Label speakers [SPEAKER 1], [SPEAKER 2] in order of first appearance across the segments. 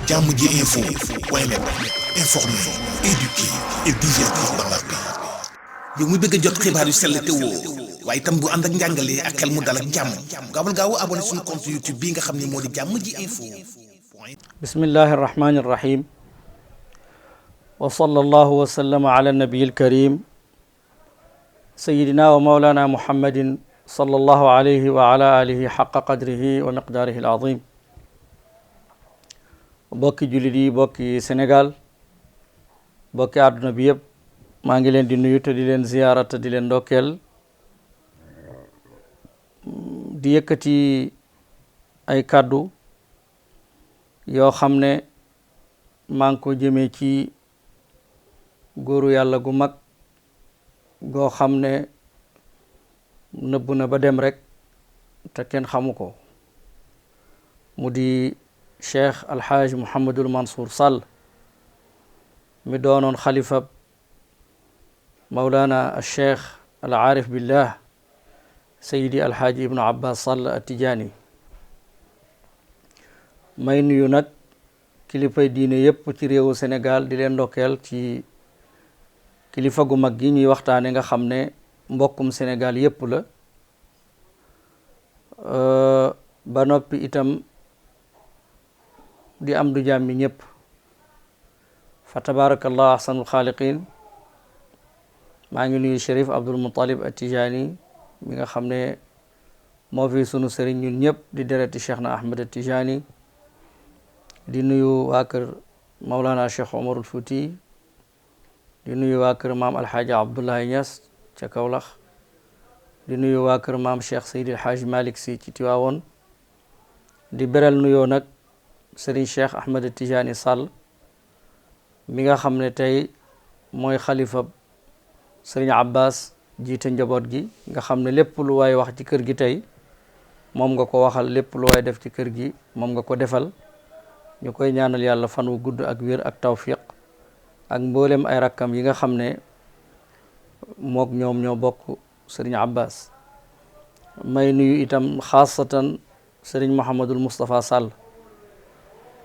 [SPEAKER 1] jàmm ji info point net, informer, éduquer et divertir dans la paix. yow muy bëgg a jot xibaar yu sell te woo waaye itam bu ànd ak njàngalee ak xel mu dal ak jàmm gaawal gaaw abonné suñu compte YouTube bi nga xam ne moo di jàmm ji info.
[SPEAKER 2] bismillahi arrahmani irrahim wa sallallahu wa sallama ala nabiyi alkarim sayidina wa maulana muhammadin sallallahu alayhi wa ala alihi xaqa qadrihi wa miqdaarihi alazim. bokki jullit yi, bokki Sénégal, bokki àdduna bi yëpp, maa ngi leen di nuyu te di leen ziyaara te di leen ndokkeel, di yëkkati ay kàddu yoo xam ne maa ngi ko jëmee ci góoru yàlla gu mag goo xam ne nëbb na ba dem rek te kenn xamu ko, mu di cheikh alxaaj Mouhamadul Mansour Sall mi doonoon xalifab mawlana al cheikh al aarif billah sayidi alxaaji ibnu abbas Sall At-Tijaani. may nuyu nag kilifay diine yépp ci réewu Sénégal di leen ndokkeel ci kilifa gu mag gi ñuy waxtaane nga xam ne mbokkum Sénégal yépp la, ba noppi itam di am du jàmmi ñëpp, fa tabarakallah ahsanul xaaliqin. maa ngi nuyu Chérif Abdul Muttalib At-Tijaani mi nga xam ne moo fi sunu sëriñ ñun ñëpp di dereti Cheikh na Ahmed At-Tijaani. di nuyu waa kër Mawlana Cheikh Omarul Fouti, di nuyu waa kër maam Alxaaji Abdullahi Ñas ca Kawlax, di nuyu waa kër maam Cheikh Seydi Alxaaji Malik Si ci Tiwaawoon, di beral nuyoo nag sëriñ Cheikh Ahmed At-Tijaani Sall mi nga xam ne tey mooy xalifa sëriñ Abbas, jiite njaboot gi, nga xam ne lépp lu waay wax ci kër gi tey moom nga ko waxal, lépp lu waay def ci kër gi moom nga ko defal. ñu koy ñaanal yàlla fan wu gudd ak wér ak tawfiq ak mboolem ay rakkam yi nga xam ne mook ñoom ñoo bokk sëriñ Abbas. may nuyu itam xaasatan sëriñ Mouhamadul Moustapha Sall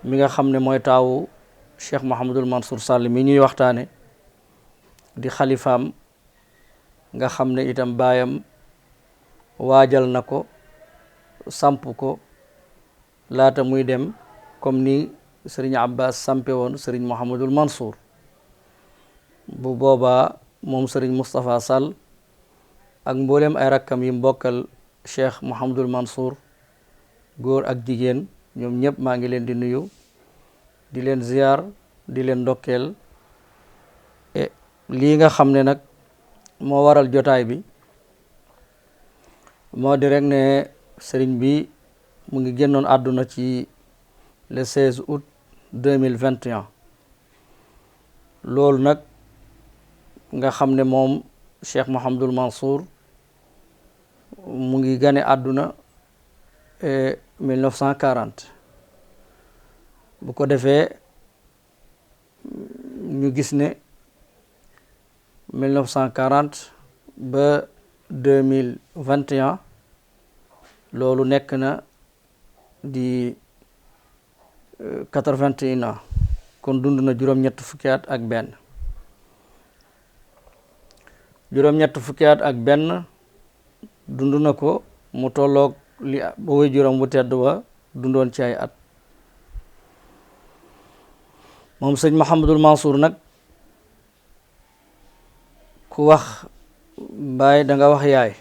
[SPEAKER 2] mi nga xam ne mooy taawu Cheikh Mouhamadul Mansour Sall mi ñuy waxtaane, di xalifaam, nga xam ne itam baayam waajal na ko, samp ko laata muy dem, comme ni sëriñ Abbas sampe woon sëriñ Mouhamadul Mansour. bu boobaa moom sëriñ Moustapha Sall ak mboolem ay rakkam yi mbokkal Cheikh Mouhamadul Mansour, góor ak jigéen, ñoom ñëpp maa ngi leen di nuyu, di leen ziyaar, di leen ndokkeel. lii nga xam ne nag moo waral jotaay bi moo di rek ne sëriñ bi mu ngi génnoon àdduna ci le 16 août 2021. loolu nag nga xam ne moom Cheikh Mouhamadul Mansour mu ngi gane àdduna 1940. bu ko defee ñu gis ne 1940 ba 2021 loolu nekk na di 81 ans, kon dund na juróom-ñett fukki at ak benn. juróom-ñett fukki at ak benn dund na ko, mu tolloog li ba way juróom bu tedd ba dundoon ci ay at. moom sëñ Mouhamadul Mansour nag ku wax baay danga wax yaay.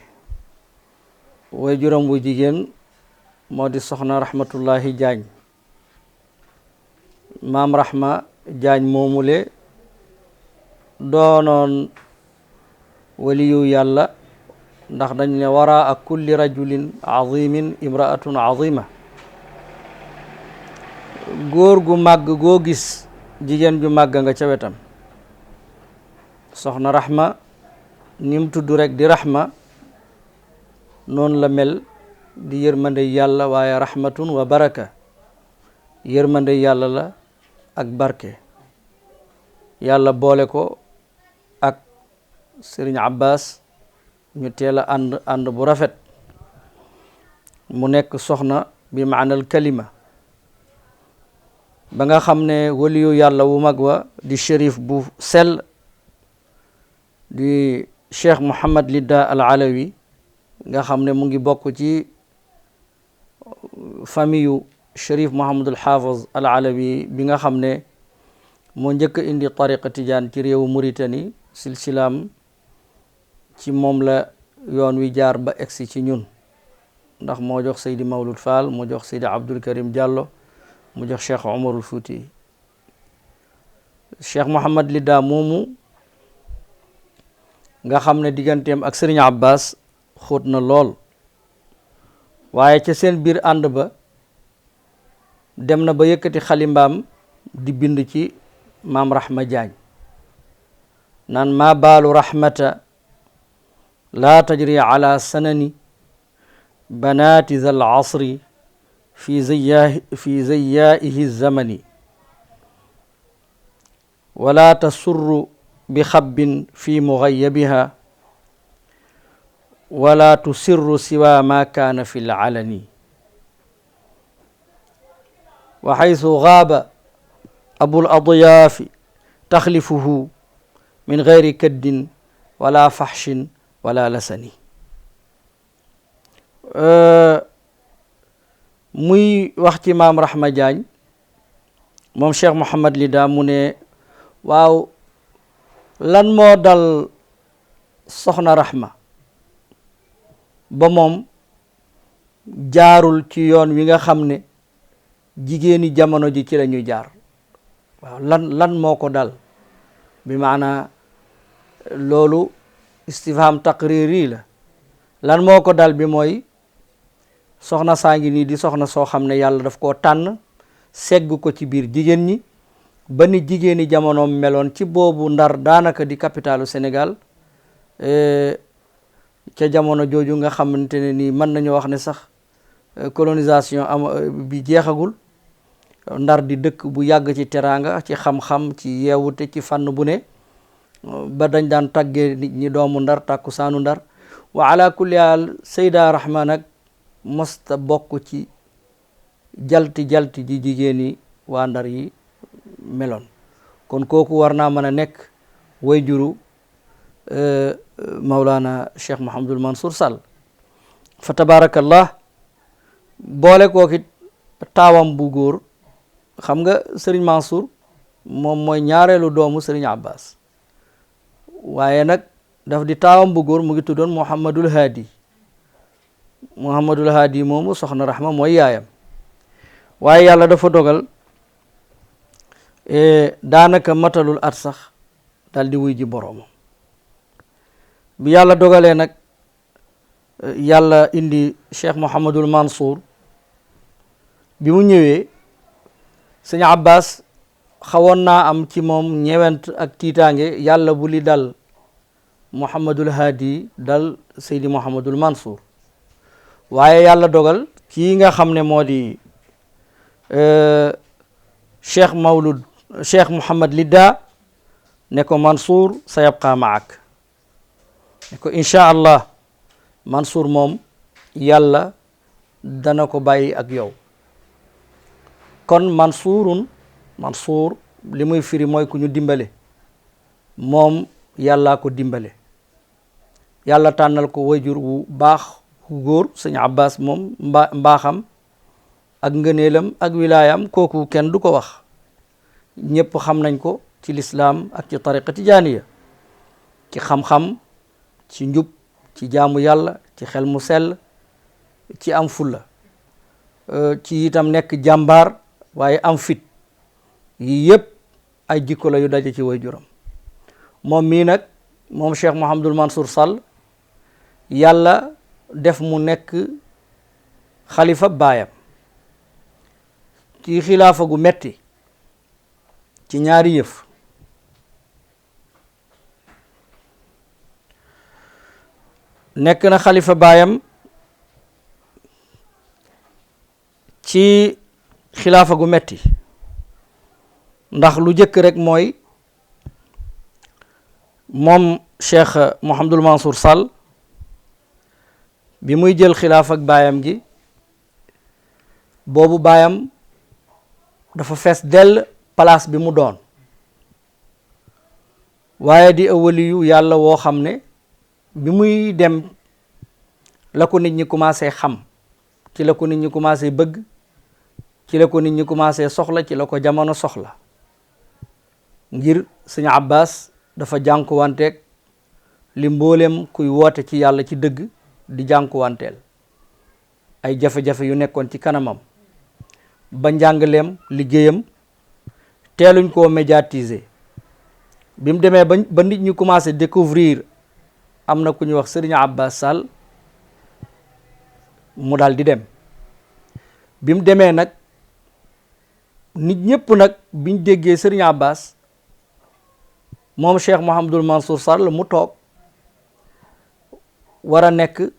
[SPEAKER 2] way juróom bu jigéen moo di soxna Rahmatullahi Jaañ. maam Rahma Jaañ moomule doonoon waliyu yàlla, ndax dañ ne wara ak kulli rajulin azimin imraatun azima. góor gu màgg goo gis jigéen ju màgg nga ca wetam. soxna Rahma nim tudd rek di Rahma, noonu la mel, di yërmande yàlla, waaye rahmatun wa baraka, yërmande yàlla la ak barke. yàlla boole ko ak sëriñ Abbas, ñu teel a ànd bu rafet, mu nekk soxna bi maanal kalima, ba nga xam ne waliyu yàlla wu mag wa di shérif bu sell di cheikh Mouhamad Lidda al Alawi nga xam ne mu ngi bokk ci famille yu shérif Mouhamadul Hafiz al Alawi bi nga xam ne moo njëkk indi tariqa tijaan ci réewu Mauritanie silsilaam ci moom la yoon wi jaar ba egsi ci ñun ndax moo jox Seydi Mawlud Fall moo jox Seydi Abdul Karim Diallo mu jox cheikh Omarul Fouti cheikh Mouhamad Lidda moomu nga xam ne digganteem ak Serigne Abbas xóot na lool waaye ca seen biir ànd ba dem na ba yëkkati xalimbaam di bind ci maam Rahma Diagne naan maa baalu rahmata laa tajri ala sanani banaati zal asri fi zayyaihi zamani wala tasurru bi xabbin fi mugayabiha wala tusirru siwa ma kaana fi lalani wa xaysu gaaba abul adyaafi taxlifuhu min gayri kaddin wala faxshin wala lasani muy wax ci maam Rahma Diagne moom Cheikh Mouhamad Lidda mu ne waaw lan moo dal soxna Rahma ba moom jaarul ci yoon wi nga xam ne jigéeni jamono ji ci la ñuy jaar waaw lan moo ko dal bi maana loolu istifham taqriri la lan moo ko dal bi mooy soxna saa ngi nii di soxna soo xam ne yàlla daf koo tànn segg ko ci biir jigéen ñi ba ni jigéeni jamonoom meloon ci boobu Ndar daanaka di capitalu Sénégal ca jamono jooju nga xamante ne nii mën nañu wax ne sax colonisation bi jeexagul Ndar di dëkk bu yàgg ci teraanga ci xam-xam ci yeewute ci fànn bu ne ba dañ daan tàggee nit ñi doomu Ndar tàkkusaanu Ndar wa ala kulli haal Sayda Rahma nag mosta bokk ci jalti ji jigéen yi waa Ndar yi meloon kon kooku war naa mën a nekk way juru Mawlana Cheikh Mouhamadul Mansour Sall fa tabarakallah boole kookit taawam bu góor xam nga Serigne Mansour moom mooy ñaareelu doomu Serigne Abbas waaye nag daf di taawam bu góor mu ngi tuddoon Mouhamadul Hadi moomu soxna Rahma mooy yaayam waaye yàlla dafa dogal daanaka matalul at sax dal di wuy ji boroomam bi yàlla dogalee nag yàlla indi Cheikh Mouhamadul Mansour bi mu ñëwee sëñ Abbas xawoon naa am ci moom ñewent ak tiitaange yàlla bu li dal Mouhamadul Hadi dal Seydi Mouhamadul Mansour waaye yàlla dogal kii nga xam ne moo di Cheikh Mouhamad Lidda ne ko Mansour sa yabqa maak ne ko incha allah Mansour moom yàlla dana ko bàyyi ak yow kon Mansour li muy firi mooy ku ñu dimbale moom yàllaa ko dimbale yàlla tànnal ko wayjur wu baax ku góor sëñ Abbas moom mbaaxam ak ngëneelam ak wilaayam kooku kenn du ko wax ñëpp xam nañ ko ci lislaam ak ci tariqa tijaaniya ci xam-xam ci njub ci jaamu yàlla ci xel mu sell ci am fulla ci itam nekk jàmbaar waaye am fit yi yëpp ay jikko la yu daje ci waajuram moom mii nag moom Cheikh Mouhamadul Mansour Sall yàlla def mu nekk xalifa baayam ci xilaafa gu metti ci ñaari yëf nekk na xalifa baayam ci xilaafa gu metti ndax lu jëkk rek mooy moom Cheikh Mouhamadul Mansour Sall bi muy jël xilaaf ak baayam gi boobu baayam dafa fees dell place bi mu doon, waaye di waliyu yàlla woo xam ne bi muy dem la ko nit ñi commencé xam, ci la ko nit ñi commencé bëgg, ci la ko nit ñi commencé soxla, ci la ko jamono soxla, ngir sëñ Abbas dafa jànkuwanteeg li mbooleem kuy woote ci yàlla ci dëgg di jànkuwanteel, ay jafe-jafe yu nekkoon ci kanamam ba njàngaleem liggéeyam teeluñ koo médiatiser. bi mu demee ba nit ñi commencé découvrir am na ku ñuy wax Serigne Abbas Sall, mu daal di dem. bi mu demee nag nit ñëpp nag biñ déggee Serigne Abbas moom Cheikh Mouhamadul Mansour Sall mu toog war a nekk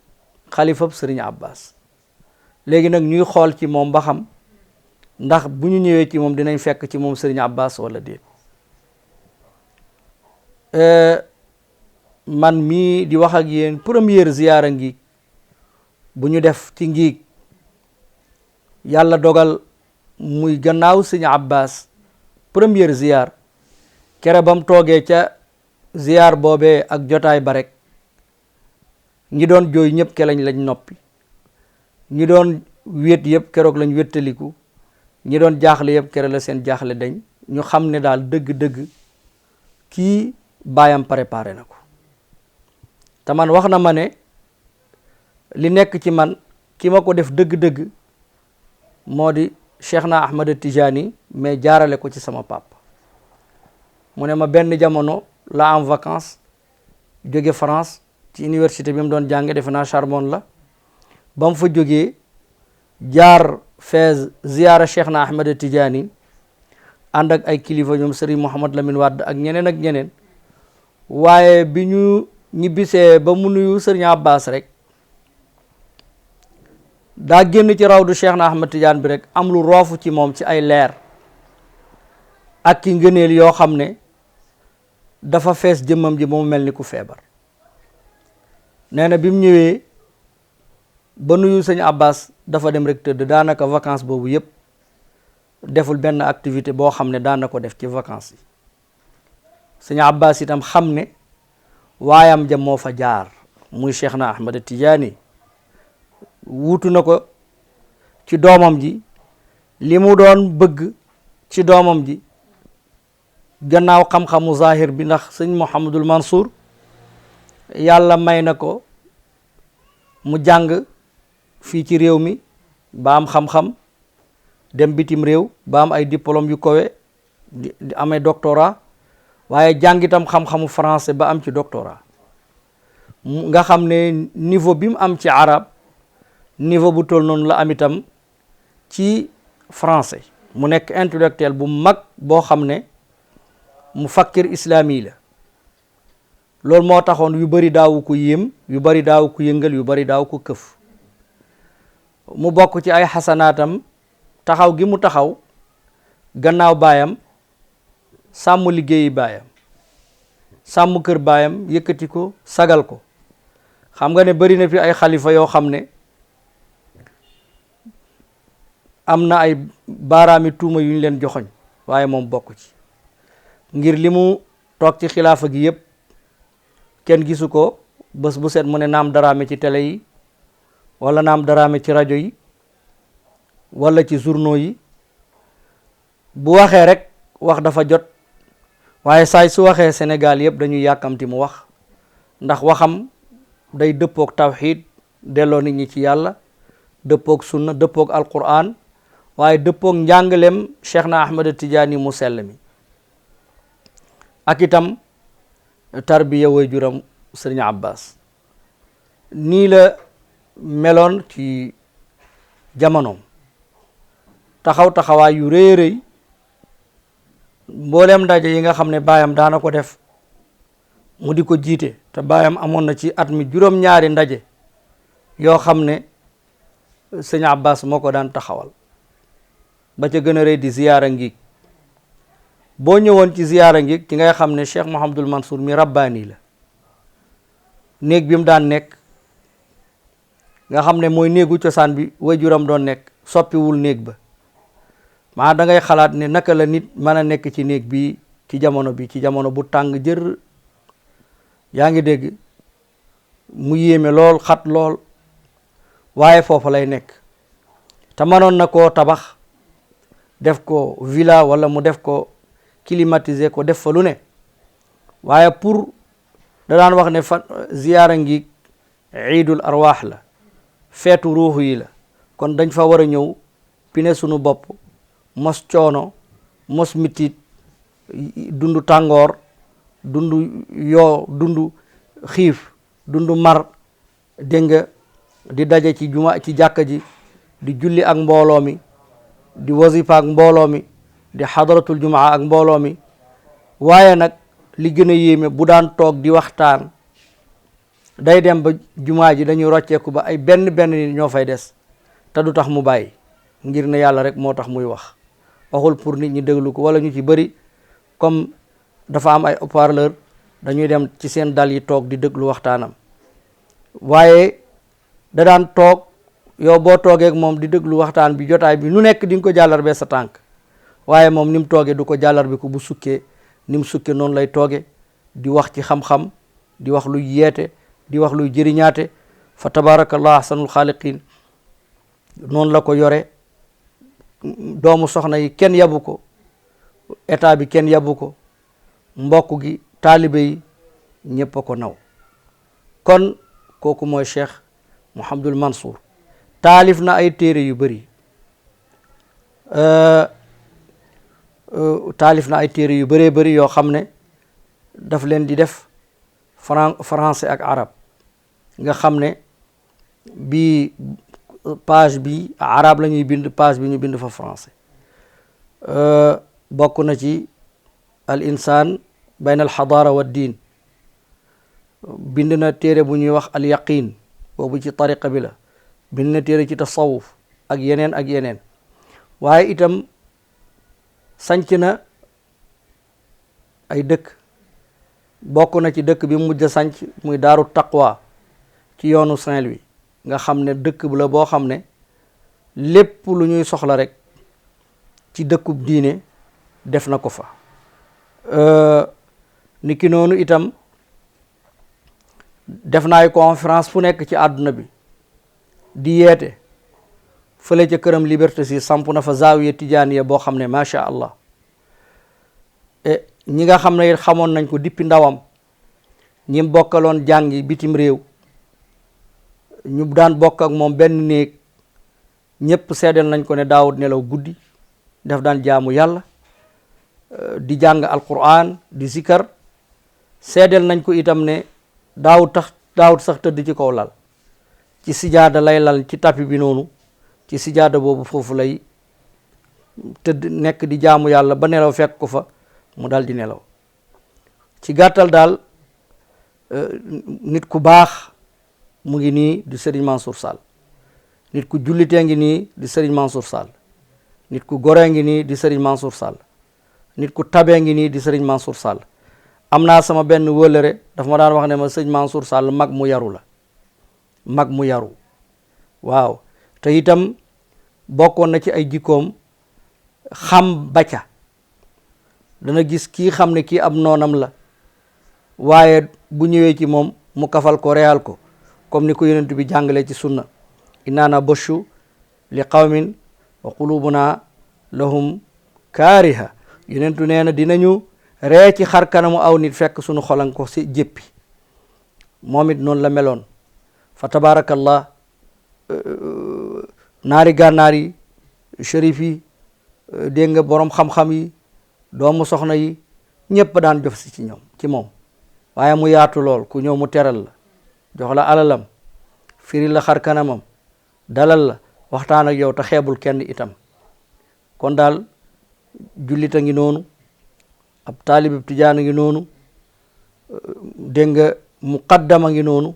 [SPEAKER 2] xalifab Serigne Abbas, léegi nag ñuy xool ci moom ba xam ndax bu ñu ñëwee ci moom dinañ fekk ci moom Serigne Abbas wala déet. man mii di wax ak yéen première ziyaara ngi bu ñu def ci Ngiig, yàlla dogal muy gannaaw Serigne Abbas première ziyaar, kere bam toogee ca ziyaar boobee ak jotaay ba rek ñi doon jooy ñëpp kelañ lañ noppi, ñi doon wéet yëpp keroog lañ wéttaliku, ñi doon jaaxle yëpp kere la seen jaaxle dañ, ñu xam ne daal dëgg-dëgg kii baayam préparé na ko. te man wax na ma ne li nekk ci man ki ma ko def dëgg-dëgg moo di Cheikh na Ahmad Tijani, mais jaarale ko ci sama papa. mu ne ma benn jamono la am vacances jóge France ci université bi mu doon jànge, defe naa Charbonne la, ba mu fa jógee jaar Fès ziyaara Cheikh na Ahmad Tijani ànd ak ay kilifa ñoom Serigne Mouhamad Lamine Wade ak ñeneen ak ñeneen. waaye bi ñu ñibbisee ba mu nuyu Serigne Abbas rek daa génn ci rawdu Cheikh na Ahmad Tidiane bi rek am lu roofu ci moom ci ay leer ak ki ngëneel yoo xam ne dafa fees jëmmam ji ba mu mel ni ku feebar. nee na bi mu ñëwee ba nuyu sëñ Abbas dafa dem rek tëdd, daanaka vacances boobu yëpp deful benn activité boo xam ne daan na ko def ci vacances yi. sëñ Abbas itam xam ne waayam ja moo fa jaar muy Cheikh na Ahmad Tidiane, wuutu na ko ci doomam ji li mu doon bëgg ci doomam ji gannaaw xam-xamu zahir bi, ndax sëñ Mouhamadul Mansour yàlla may na ko mu jàng fii ci réew mi ba am xam-xam, dem bitim réew ba am ay diplôme yu kowe di amee doctorat, waaye jàngitam xam-xamu français ba am ci doctorat. nga xam ne niveau bi mu am ci arab niveau bu toll noonu la am itam ci français. mu nekk intellectuel bu mag boo xam ne mu fakkir islami la. loolu moo taxoon yu bari daawu ko yéem, yu bari daawu ko yëngal, yu bari daaw ko këf. mu bokk ci ay xasanaatam taxaw gi mu taxaw gannaaw baayam, sàmm liggéeyi baayam, sàmm kër baayam, yëkkati ko, sagal ko. xam nga ne bari na fi ay xalifa yoo xam ne am na ay baaraami tuuma yu ñu leen joxoñ, waaye moom bokk ci, ngir li mu toog ci xilaafa gi yëpp kenn gisu ko. bés bu set mu ne naam daraame ci télé yi, wala naam daraame ci rajo yi, wala ci journaux yi. bu waxee rek wax dafa jot, waaye saay su waxee Sénégal yëpp dañuy yàkkamti mu wax, ndax waxam day dëppoog tawxiid, delloo nit ñi ci yàlla, dëppoog sunna, dëppoog alquran, waaye dëppoog njàngalem Cheikh na Ahmad Tidiane mu sell mi, ak itam tarbiya waajuram Serigne Abbas. nii la meloon ci jamonoom, taxaw taxawaay yu rëy rëy. mbooleem ndaje yi nga xam ne baayam daana ko def mu di ko jiite, te baayam amoon na ci at mi juróom-ñaari ndaje yoo xam ne sëñ Abbas moo ko daan taxawal. ba ca gën a rëy di ziyaara Ngiig. boo ñëwoon ci ziyaara Ngiig ci ngay xam ne Cheikh Mouhamadul Mansour mi rabbaani la. néeg bi mu daan nekk nga xam ne mooy néegu cosaan bi waajuram doon nekk, soppiwul néeg ba. maa da ngay xalaat ne naka la nit mën a nekk ci néeg bi ci jamono bu tàng jër, yaa ngi dégg, mu yéeme lool, xat lool, waaye foofa lay nekk. te mënoon na koo tabax def ko villa wala mu def ko climatiser ko, def fa lu ne, waaye pour da daan wax ne ziyaara ngi iidul arwaax la, feetu ruuxu yi la, kon dañ fa war a ñëw pine sunu bopp, mos coono, mos mitit, dundu tàngoor, dundu dundu xiif, dundu mar, dégg nga, di daje ci jàkka ji, di julli ak mbooloo mi, di wazifa ak mbooloo mi, di xadaratul jumaa ak mbooloo mi. waaye nag li gën a yéeme, bu daan toog di waxtaan, day dem ba jumaa ji dañuy rocceeku ba ay benn nit ñoo fay des, te du tax mu bàyyi, ngir ne yàlla rek moo tax muy wax, waxul pour nit ñi déglu ko. wala ñu ci bëri comme dafa am ay haut-parleur, dañuy dem ci seen dal yi toog di déglu waxtaanam. waaye da daan toog, yow boo toogee ak moom di déglu waxtaan bi, jotaay bi nu nekk di nga ko jàllar bee sa tànk, waaye moom ni mu toogee du ko jàllar bi ko. bu sukkee ni mu sukkee noonu lay tooge, di wax ci xam-xam, di wax luy yeete, di wax luy jëriñaate. fa tabarakallah ahsanul xaaliqin. noonu la ko yore. doomu soxna yi kenn yabu ko, état bi kenn yabu ko, mbokk gi, taalibe yi ñépp a ko naw. kon kooku mooy Cheikh Mouhamadul Mansour. taalif na ay téere yu bëri, taalif na ay téere yu bëree bëri yoo xam ne daf leen di def français ak arab, nga xam ne bii page bi arab la ñuy bind, page bi ñu bind fa français. bokk na ci al insaan bayna al xadaara wa diin, bind na téere bu ñuy wax al yaqin, boobu ci tariqa bi la. bind na téere ci tasawuf ak yeneen ak yeneen. waaye itam sanc na ay dëkk. bokk na ci dëkk bi mujj a sanc muy daaru taqwa ci yoonu Saint-Louis, nga xam ne dëkk bu la boo xam ne lépp lu ñuy soxla rek ci dëkkub diine def na ko fa. niki noonu itam def na ay conférence fu nekk ci àdduna bi di yeete. fële ca këram Liberté si samp na fa zaawiya tijaaniya boo xam ne macha allah. ñi nga xam ne it xamoon nañ ko dippi ndawam, ñi bokkaloon jàngi bitim réew, ñu daan bokk ak moom benn néeg, ñëpp seedeel nañ ko ne daawut nelaw guddi, daf daan jaamu yàlla, di jàng alquran, di zikar. seedeel nañ ko itam ne daawut sax tëdd ci kaw lal, ci sijaada lay lal ci tapi bi noonu, ci sijaada boobu foofu lay tëdd nekk di jaamu yàlla ba nelaw fekk ko fa, mu dal di nelaw. ci gàttal daal nit ku baax mu ngi nii di Serigne Mansour Sall, nit ku jullitee ngi nii di Serigne Mansour Sall, nit ku goree ngi nii di Serigne Mansour Sall, nit ku tabee ngi nii di Serigne Mansour Sall. am naa sama benn wëllëre dafa ma daan wax ne ma sëñ Mansour Sall mag mu yaru la, mag mu yaru. waaw te itam bokkoon na ci ay jikkoom xam bacca, dana gis kii xam ne kii ab noonam la, waaye bu ñëwee ci moom mu kafal ko, reyal ko, comme ni ko yonent bi jàngalee ci sunna. innaa nabashu li qawmin wa qulubuna lahum kaariha. yonentu nee na dinañu ree ci xar kanamu aw nit fekk sunu xolan ko si jéppi. moom it noonu la meloon. fa tabaarakallah. naari gànnaar yi, shérif yi, dégg nga borom xam-xam yi, doomu soxna yi, ñëpp daan jof si ci moom. waaye mu yaatu lool, ku ñëw mu teral la, jox la alalam, firi la xar kanamam, dalal la, waxtaan ak yow te xeebul kenn itam. kon daal jullita ngi noonu, ab taalib tijaan ngi noonu, dégg nga muqaddama ngi noonu,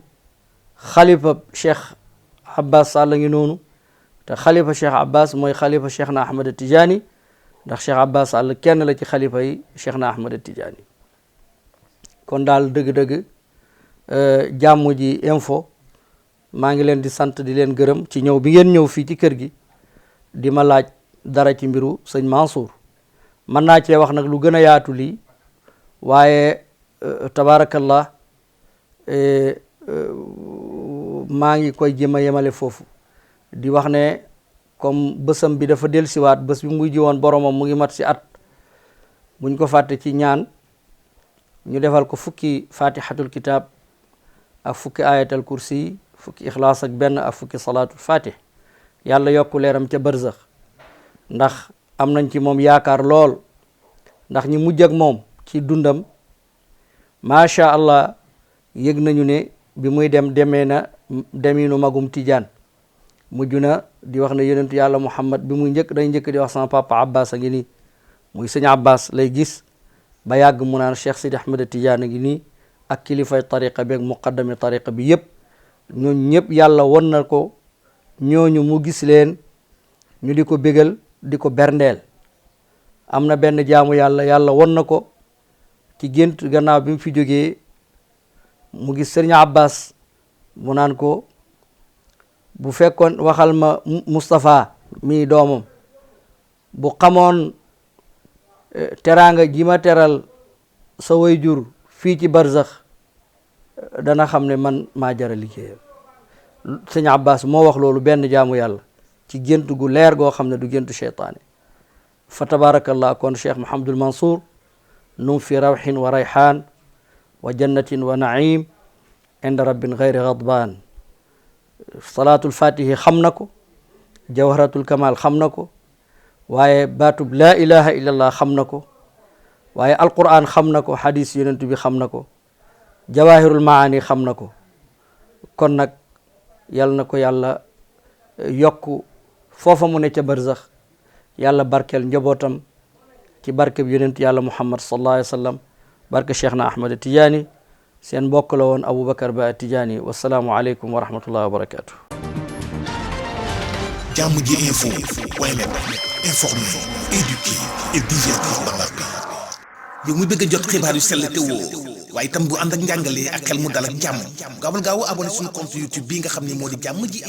[SPEAKER 2] xalifa Cheikh Abbas Sall ngi noonu. te xalifa Cheikh Abbas mooy xalifa Cheikh na Ahmad Tijaani, ndax Cheikh Abbas Sall kenn la ci xalifa yi Cheikh na Ahmad Tijaani. kon daal dëgg-dëgg Jàmm Ji Info maa ngi leen di sant di leen gërëm ci ñëw bi ngeen ñëw fii ci kër gi di ma laaj dara ci mbiru sëñ Mansour mën naa cee wax nag lu gën a yaatu lii waaye tabaarakallah maa ngi koy jéem a yemale foofu di wax ne comme bësam bi dafa dellusiwaat bés bi muy ji woon boromam mu ngi mat si at buñ ko fàtte ci ñaan ñu defal ko fukki fatihatul kitab ak fukki ayatal kursi fukki ixlaas ak benn ak fukki salaatul fatih yàlla yokku leeram ca barzax ndax am nañ ci moom yaakaar lool ndax ñi mujj ak moom ci dundam macha allah yëg nañu ne bi muy demee na deminu magum tijaan mujj na di wax ne yonentu yàlla muhammad bi muy day njëkk di wax sama papa abbas a ngi nii muy sëñ abbas lay gis ba yàgg mu naan cheikh sidi ahmed tijaan a ngi nii ak kilifay tariqa bi ak muqaddami tariqa bi yëpp ñooñu ñëpp yàlla won na ko ñooñu mu gis leen ñu di ko bégal di ko berndeel am na benn jaamu yàlla won na ko ci gént gannaaw bi mu fi jógee mu gis sëriñ abbas mu naan ko bu fekkoon waxal ma Moustapha mii doomam bu xamoon teraanga ji ma teral sa wayjur fii ci barzax dana xam ne man maa jara liggéeyam sëñ abbas moo wax loolu benn jaamu yàlla ci gént gu leer goo xam ne du géntu cheytaane fa tabarakallah kon cheikh Mouhamadul Mansour num fi rawxin wa rayxaan wa jannatin wa naim inda rabbin gayri gadbaan salaatul fatihi xam na ko jawharatul kamal xam na ko waaye baatub laa ilaha illallah xam na ko waaye alquran xam na ko hadis yonent bi xam na ko jawahirul maani xam na ko kon nag yal na ko yàlla yokku foofa mu ne ca barzax yàlla barkeel njabootam ci barke bi yonent yàlla muhammad sallallahu alayhi wa sallam barke cheikh na ahmad tijaani seen mbokk la woon Aboubacar Ba Tijaani wasalaamu aleykum wa rahmatullahi wa barakatuh.
[SPEAKER 1] Jàmm ji info point net informer, éduquer et divertir dans la paix. yow mi bëgg a jot xibaar yu sell te woo waaye itam bu ànd ak njàngalee ak xel mu dal ak jàmm gaawal gaaw abonné suñu compte YouTube bii nga xam ne moo di Jàmm ji